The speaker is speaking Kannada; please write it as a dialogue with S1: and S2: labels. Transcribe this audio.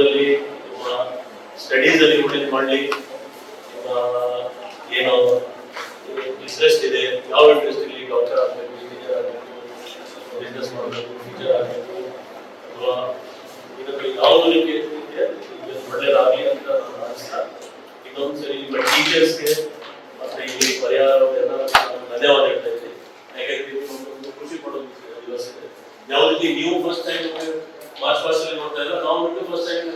S1: ಜೀವನದಲ್ಲಿ ನಿಮ್ಮ ಸ್ಟಡೀಸ್ ಅಲ್ಲಿ ಒಳ್ಳೇದು ಮಾಡಲಿ. ಏನೋ ಇಂಟ್ರೆಸ್ಟ್ ಇದೆ, ಯಾವ ಇಂಟ್ರೆಸ್ಟ್ ಇಲ್ಲಿ ಡಾಕ್ಟರ್ ಆಗಬೇಕು, ಇಂಜಿನಿಯರ್ ಆಗಬೇಕು, ಬಿಸ್ನೆಸ್ ಮಾಡಬೇಕು, ಟೀಚರ್ ಆಗಬೇಕು, ಅಥವಾ ಇದರಲ್ಲಿ ಯಾವುದೋ ರೀತಿ ಒಳ್ಳೇದಾಗಲಿ ಅಂತ ನಾನು ಆಶಿಸ್ತಾ ಇನ್ನೊಂದ್ಸರಿ ನಿಮ್ಮ ಟೀಚರ್ಸ್ಗೆ ಮತ್ತೆ ಇಲ್ಲಿ ಪರಿಹಾರ ಧನ್ಯವಾದ ಹೇಳ್ತಾ ಇದ್ದೀನಿ. ಯಾಕಂದ್ರೆ ಒಂದು ಖುಷಿ ಪಡೋದು ದಿವಸ ಇದೆ. ಯಾವ ರೀತಿ ನೀವು ಫಸ್ಟ್ ಟೈಮ್ ಮಾರ್ಚ್ ಪಾಸ್ಟ್ ಅಲ್ಲಿ ನೋಡ್ತಾ ಇದ್ರೆ ನಾವು ಫಸ್ಟ್ ಟೈಮ್